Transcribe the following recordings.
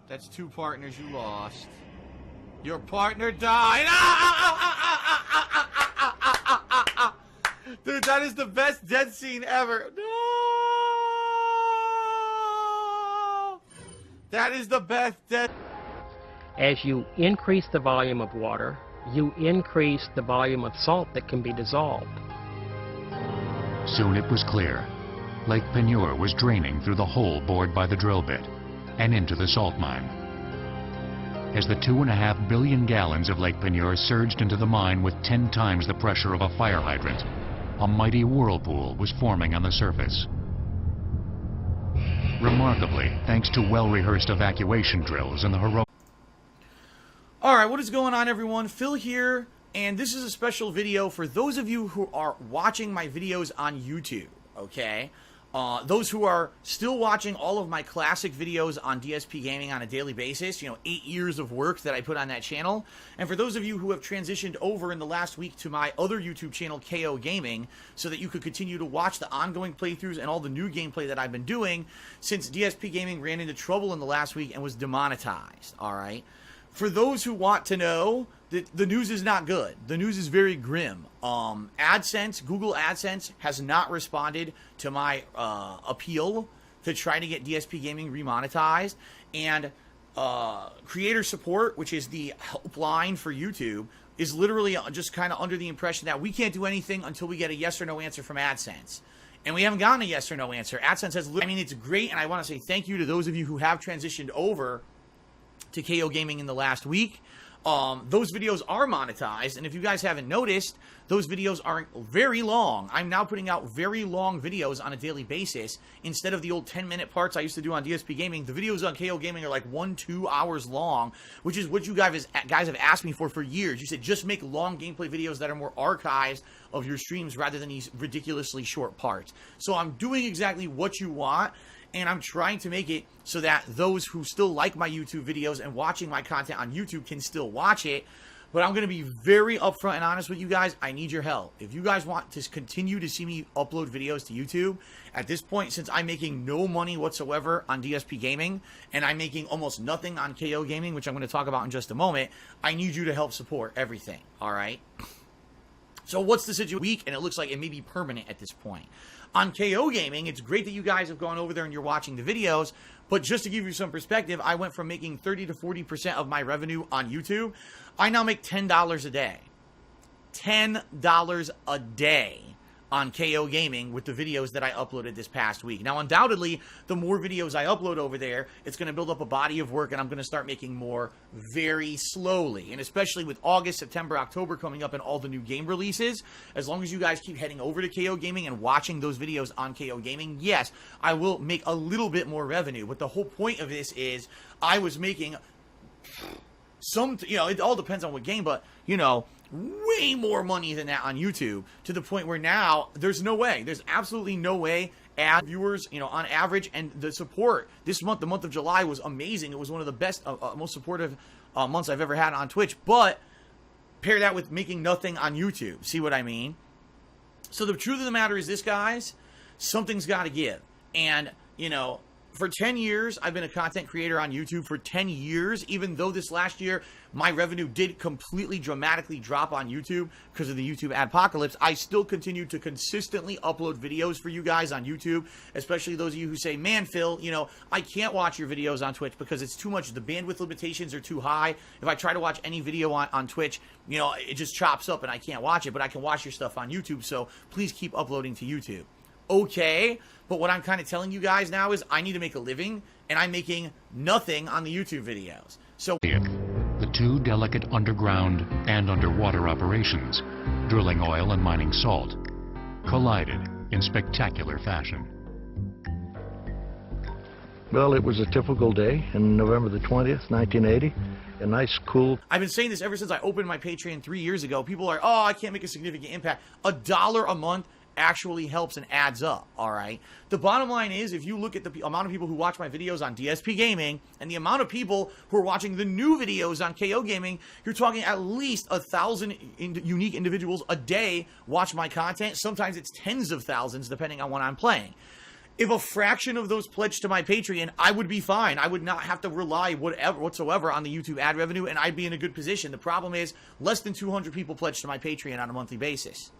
That's 2 partners you lost. Your partner died. Dude, that is the best death scene ever. No! That is the best death. As you increase the volume of water, you increase the volume of salt that can be dissolved. Soon it was clear. Lake Peigneur was draining through the hole bored by the drill bit and into the salt mine. As the 2.5 billion gallons of Lake Peigneur surged into the mine with 10 times the pressure of a fire hydrant, a mighty whirlpool was forming on the surface. Remarkably, thanks to well-rehearsed evacuation drills and the heroic... Alright, what is going on, everyone? Phil here, and this is a special video for those of you who are watching my videos on YouTube, okay? Those who are still watching all of my classic videos on DSPGaming on a daily basis, 8 years of work that I put on that channel. And for those of you who have transitioned over in the last week to my other YouTube channel, KO Gaming, so that you could continue to watch the ongoing playthroughs and all the new gameplay that I've been doing since DSPGaming ran into trouble in the last week and was demonetized, alright? For those who want to know, the news is not good. The news is very grim. AdSense, Google AdSense, has not responded to my appeal to try to get DSPGaming remonetized. And creator support, which is the helpline for YouTube, is literally just kind of under the impression that we can't do anything until we get a yes or no answer from AdSense. And we haven't gotten a yes or no answer. AdSense has, I mean, it's great, and I want to say thank you to those of you who have transitioned over to KO Gaming in the last week. Those videos are monetized, and if you guys haven't noticed, those videos are very long. I'm now putting out very long videos on a daily basis. Instead of the old 10-minute parts I used to do on DSP Gaming, the videos on KO Gaming are like 1-2 hours long, which is what you guys have asked me for years. You said just make long gameplay videos that are more archived of your streams rather than these ridiculously short parts. So I'm doing exactly what you want, and I'm trying to make it so that those who still like my YouTube videos and watching my content on YouTube can still watch it. But I'm going to be very upfront and honest with you guys. I need your help. If you guys want to continue to see me upload videos to YouTube, at this point, since I'm making no money whatsoever on DSP Gaming, and I'm making almost nothing on KO Gaming, which I'm going to talk about in just a moment, I need you to help support everything, all right? So what's the situation? Week, and it looks like it may be permanent at this point. On KO Gaming, it's great that you guys have gone over there and you're watching the videos, but just to give you some perspective, I went from making 30 to 40% of my revenue on YouTube. I now make $10 a day. $10 a day on KO Gaming with the videos that I uploaded this past week. Now, undoubtedly, the more videos I upload over there, it's going to build up a body of work, and I'm going to start making more very slowly. And especially with August, September, October coming up and all the new game releases, as long as you guys keep heading over to KO Gaming and watching those videos on KO Gaming, yes, I will make a little bit more revenue. But the whole point of this is I was making some, it all depends on what game, but, way more money than that on YouTube, to the point where now there's no way, there's absolutely no way ad viewers, on average, and the support this month, the month of July, was amazing. It was one of the best, most supportive months I've ever had on Twitch, but pair that with making nothing on YouTube. See what I mean? So the truth of the matter is this, guys, something's got to give. And, for 10 years, I've been a content creator on YouTube for 10 years, even though this last year, my revenue did completely dramatically drop on YouTube because of the YouTube adpocalypse. I still continue to consistently upload videos for you guys on YouTube, especially those of you who say, man, Phil, I can't watch your videos on Twitch because it's too much. The bandwidth limitations are too high. If I try to watch any video on Twitch, it just chops up and I can't watch it, but I can watch your stuff on YouTube, so please keep uploading to YouTube. Okay, but what I'm kind of telling you guys now is I need to make a living, and I'm making nothing on the YouTube videos. So the two delicate underground and underwater operations, drilling oil and mining salt, collided in spectacular fashion. Well, it was a typical day in November the 20th, 1980. A nice, cool... I've been saying this ever since I opened my Patreon 3 years ago. People are, oh, I can't make a significant impact. $1 a month actually helps and adds up, all right? The bottom line is, if you look at the amount of people who watch my videos on DSP Gaming and the amount of people who are watching the new videos on KO Gaming, you're talking at least 1,000 unique individuals a day watch my content. Sometimes it's tens of thousands, depending on what I'm playing. if a fraction of those pledged to my Patreon, I would be fine. I would not have to rely whatsoever on the YouTube ad revenue, and I'd be in a good position. The problem is less than 200 people pledge to my Patreon on a monthly basis.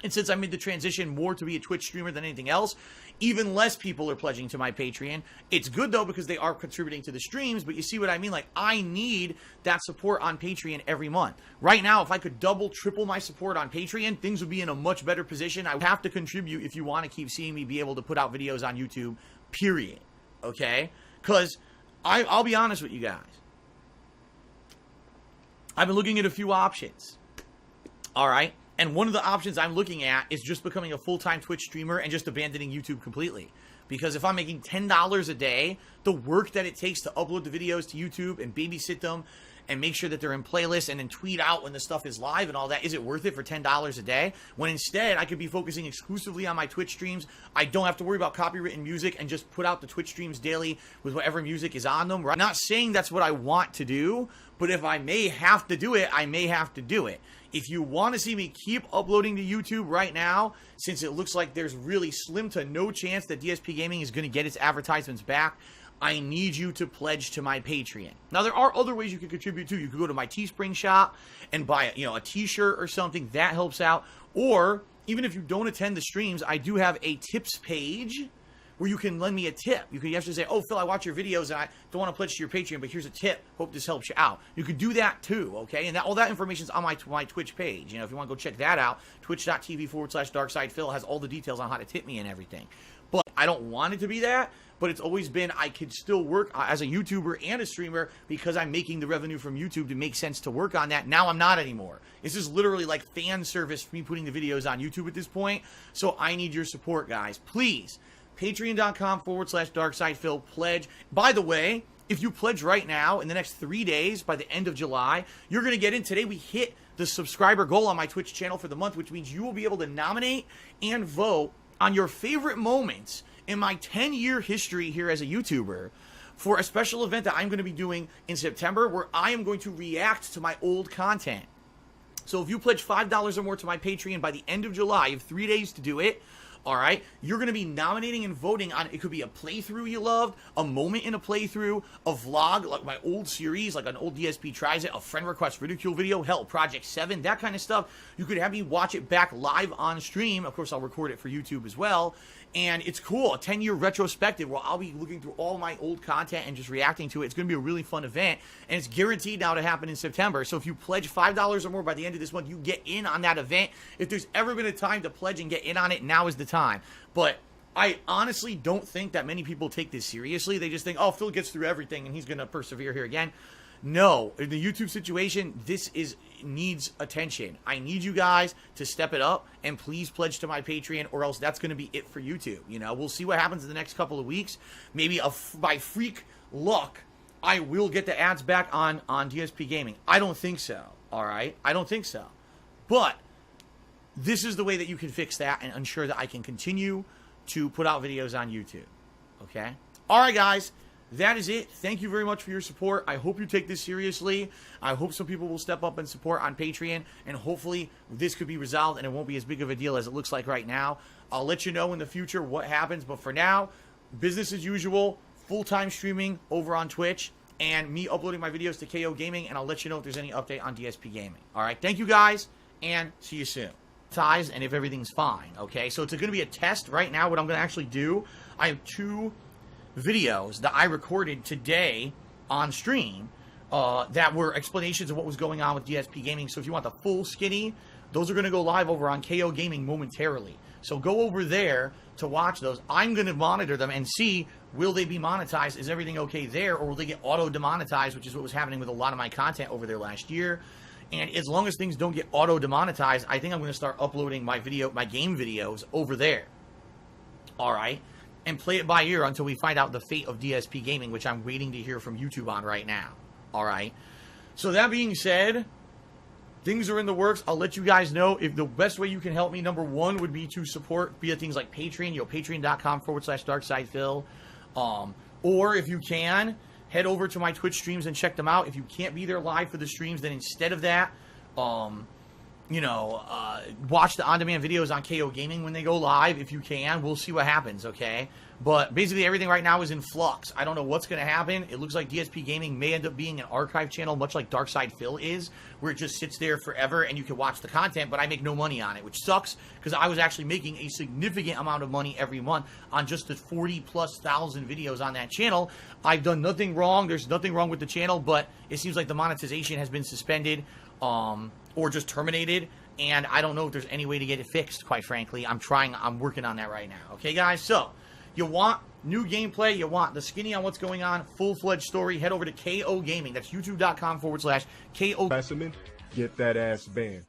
And since I made the transition more to be a Twitch streamer than anything else, even less people are pledging to my Patreon. It's good, though, because they are contributing to the streams, but you see what I mean? Like, I need that support on Patreon every month. Right now, if I could double, triple my support on Patreon, things would be in a much better position. I would have to contribute if you want to keep seeing me be able to put out videos on YouTube, period. Okay? Because I'll be honest with you guys. I've been looking at a few options. All right? And one of the options I'm looking at is just becoming a full-time Twitch streamer and just abandoning YouTube completely. Because if I'm making $10 a day, the work that it takes to upload the videos to YouTube and babysit them and make sure that they're in playlists and then tweet out when the stuff is live and all that, is it worth it for $10 a day? When instead, I could be focusing exclusively on my Twitch streams. I don't have to worry about copywritten music and just put out the Twitch streams daily with whatever music is on them. I'm not saying that's what I want to do, but if I may have to do it, I may have to do it. If you want to see me keep uploading to YouTube right now, since it looks like there's really slim to no chance that DSPGaming is going to get its advertisements back, I need you to pledge to my Patreon. Now, there are other ways you can contribute too. You could go to my Teespring shop and buy a t-shirt or something. That helps out. Or, even if you don't attend the streams, I do have a tips page where you can lend me a tip. You have to say, oh, Phil, I watch your videos and I don't want to pledge to your Patreon, but here's a tip. Hope this helps you out. You could do that too, okay? And all that information is on my Twitch page. If you want to go check that out, twitch.tv/DarkSidePhil has all the details on how to tip me and everything. But I don't want it to be that, but it's always been I could still work as a YouTuber and a streamer because I'm making the revenue from YouTube to make sense to work on that. Now I'm not anymore. This is literally like fan service for me putting the videos on YouTube at this point. So I need your support, guys. Please. Patreon.com/DarkSidePhil pledge. By the way, if you pledge right now in the next 3 days by the end of July, you're going to get in. Today we hit the subscriber goal on my Twitch channel for the month, which means you will be able to nominate and vote on your favorite moments in my 10-year history here as a YouTuber for a special event that I'm going to be doing in September where I am going to react to my old content. So if you pledge $5 or more to my Patreon by the end of July, you have 3 days to do it. All right, you're going to be nominating and voting on, it could be a playthrough you loved, a moment in a playthrough, a vlog, like my old series, like an old DSP Tries It, a friend request ridicule video, hell, Project 7, that kind of stuff. You could have me watch it back live on stream. Of course, I'll record it for YouTube as well. And it's cool, a 10-year retrospective where I'll be looking through all my old content and just reacting to it. It's going to be a really fun event, and it's guaranteed now to happen in September. So if you pledge $5 or more by the end of this month, you get in on that event. If there's ever been a time to pledge and get in on it, now is the time. But I honestly don't think that many people take this seriously. They just think, oh, Phil gets through everything, and he's going to persevere here again. No, in the YouTube situation, this needs attention. I need you guys to step it up and please pledge to my Patreon, or else that's going to be it for YouTube. We'll see what happens in the next couple of weeks. Maybe by freak luck, I will get the ads back on DSPGaming. I don't think so. All right, I don't think so. But this is the way that you can fix that and ensure that I can continue to put out videos on YouTube. Okay. All right, guys. That is it. Thank you very much for your support. I hope you take this seriously. I hope some people will step up and support on Patreon, and hopefully this could be resolved and it won't be as big of a deal as it looks like right now. I'll let you know in the future what happens, but for now, business as usual, full-time streaming over on Twitch, and me uploading my videos to KO Gaming, and I'll let you know if there's any update on DSP Gaming. All right, thank you guys, and see you soon. And if everything's fine, okay? So it's going to be a test right now. What I'm going to actually do, I have 2 videos that I recorded today on stream that were explanations of what was going on with DSP Gaming. So if you want the full skinny, those are going to go live over on KO Gaming momentarily. So go over there to watch those. I'm going to monitor them and see, will they be monetized? Is everything okay there? Or will they get auto-demonetized, which is what was happening with a lot of my content over there last year. And as long as things don't get auto-demonetized, I think I'm going to start uploading my game videos over there. All right? And play it by ear until we find out the fate of DSP Gaming, which I'm waiting to hear from YouTube on right now. All right? So that being said, things are in the works. I'll let you guys know if the best way you can help me, number 1, would be to support via things like Patreon, patreon.com/DarkSidePhil. Or if you can, head over to my Twitch streams and check them out. If you can't be there live for the streams, then instead of that, you know, watch the on-demand videos on KO Gaming when they go live if you can. We'll see what happens, okay? But basically everything right now is in flux. I don't know what's going to happen. It looks like DSP Gaming may end up being an archive channel, much like Darkside Phil is, where it just sits there forever and you can watch the content, but I make no money on it, which sucks because I was actually making a significant amount of money every month on just the 40+ thousand videos on that channel. I've done nothing wrong. There's nothing wrong with the channel, but it seems like the monetization has been suspended or just terminated, and I don't know if there's any way to get it fixed, quite frankly. I'm working on that right now. Okay, guys? So, you want new gameplay, you want the skinny on what's going on, full-fledged story, head over to KO Gaming. That's youtube.com/KO. Get that ass banned.